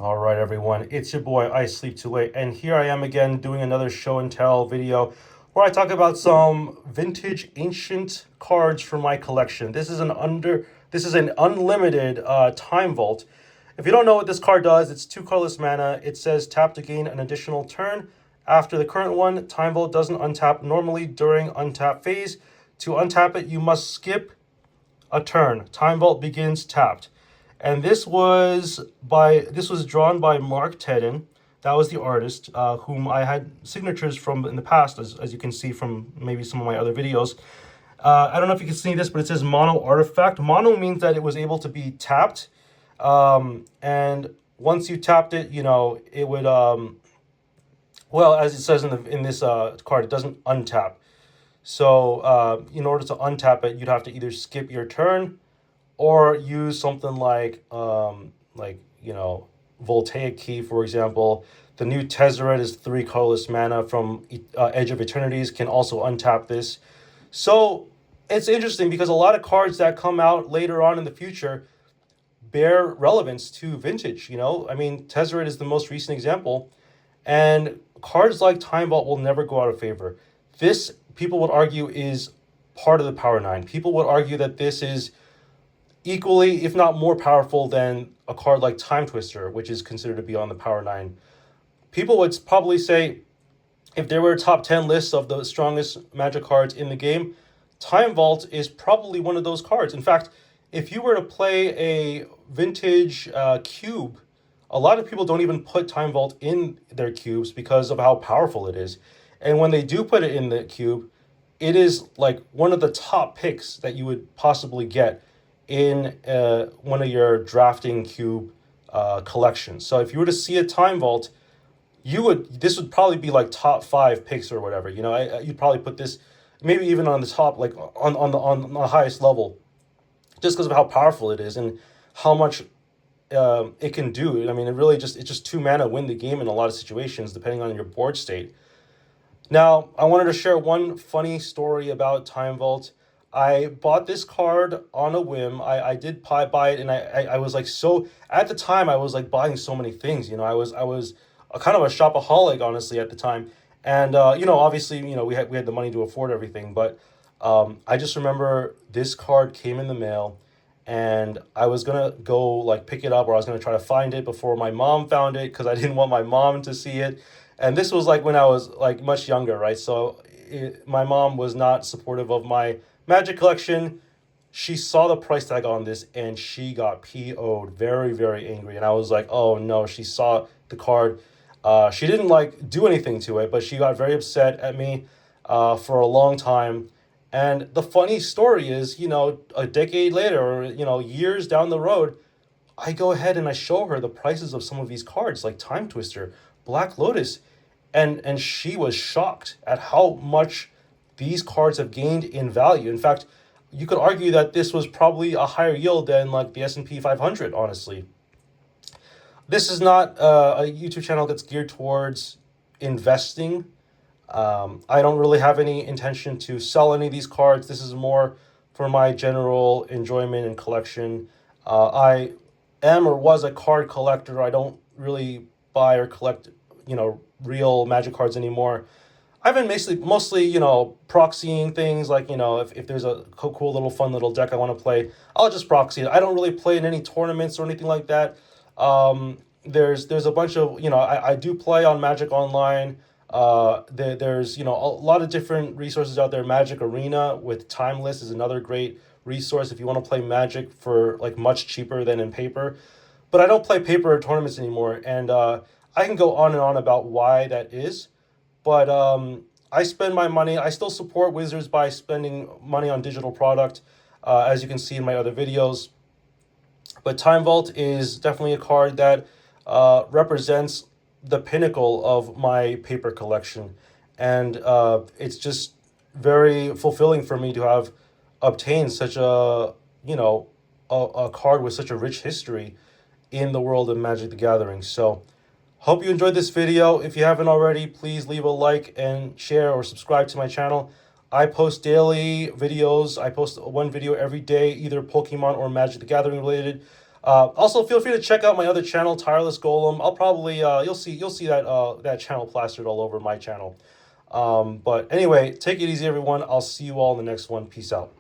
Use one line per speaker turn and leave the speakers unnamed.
All right, everyone, it's your boy I Sleep Too Late, and here I am again doing another show and tell video where I talk about some vintage ancient cards from my collection. This is an unlimited time vault. If you don't know what this card does, it's two colorless mana. It says tap to gain an additional turn. After the current one, time vault doesn't untap normally during untap phase. To untap it, you must skip a turn. Time Vault begins tapped. And this was drawn by Mark Tedden. That was the artist, whom I had signatures from in the past, as you can see from maybe some of my other videos. I don't know if you can see this, but it says mono artifact. Mono means that it was able to be tapped. And once you tapped it, it would, well, as it says in this card, it doesn't untap. So in order to untap it, you'd have to either skip your turn or use something like Voltaic Key, for example. The new Tezzeret is 3 colorless mana from Edge of Eternities, can also untap this. So it's interesting because a lot of cards that come out later on in the future bear relevance to vintage. I mean, Tezzeret is the most recent example, and cards like Time Vault will never go out of favor. This, people would argue, is part of the Power 9. People would argue that this is equally, if not more powerful than a card like Time Twister, which is considered to be on the Power 9. People would probably say, if there were a top 10 lists of the strongest Magic cards in the game, Time Vault is probably one of those cards. In fact, if you were to play a vintage cube, a lot of people don't even put Time Vault in their cubes because of how powerful it is. And when they do put it in the cube, it is like one of the top picks that you would possibly get in one of your drafting cube collections. So if you were to see a Time Vault, this would probably be like top 5 picks or whatever. You'd probably put this maybe even on the top, like on the highest level, just because of how powerful it is and how much it can do. I mean, it's just 2 mana win the game in a lot of situations, depending on your board state. Now, I wanted to share one funny story about Time Vault. I bought this card on a whim. I did buy it, and I was like, so at the time I was like buying so many things. I was a kind of a shopaholic, honestly, at the time. And obviously, we had the money to afford everything, but I just remember this card came in the mail, and I was gonna go like pick it up, or I was gonna try to find it before my mom found it because I didn't want my mom to see it. And this was like when I was like much younger, right? So my mom was not supportive of my Magic collection. She saw the price tag on this and she got PO'd, very, very angry. And I was like, oh no, she saw the card. She didn't like do anything to it, but she got very upset at me for a long time. And the funny story is, a decade later, or, years down the road, I go ahead and I show her the prices of some of these cards, like Time Twister, Black Lotus, and she was shocked at how much these cards have gained in value. In fact, you could argue that this was probably a higher yield than like the S&P 500, honestly. This is not a YouTube channel that's geared towards investing. I don't really have any intention to sell any of these cards. This is more for my general enjoyment and collection. I am or was a card collector. I don't really buy or collect, real Magic cards anymore. I've been mostly, proxying things like, if there's a cool little fun little deck I want to play, I'll just proxy it. I don't really play in any tournaments or anything like that. There's a bunch of, I do play on Magic Online. There's, a lot of different resources out there. Magic Arena with Timeless is another great resource if you want to play Magic for like much cheaper than in paper. But I don't play paper tournaments anymore, and I can go on and on about why that is. But I spend my money. I still support Wizards by spending money on digital product, as you can see in my other videos. But Time Vault is definitely a card that represents the pinnacle of my paper collection. And it's just very fulfilling for me to have obtained such a card with such a rich history in the world of Magic the Gathering. So hope you enjoyed this video. If you haven't already, please leave a like and share or subscribe to my channel. I post daily videos. I post one video every day, either Pokemon or Magic the Gathering related. Also, feel free to check out my other channel, Tireless Golem. I'll probably you'll see that that channel plastered all over my channel. But anyway, take it easy, everyone. I'll see you all in the next one. Peace out.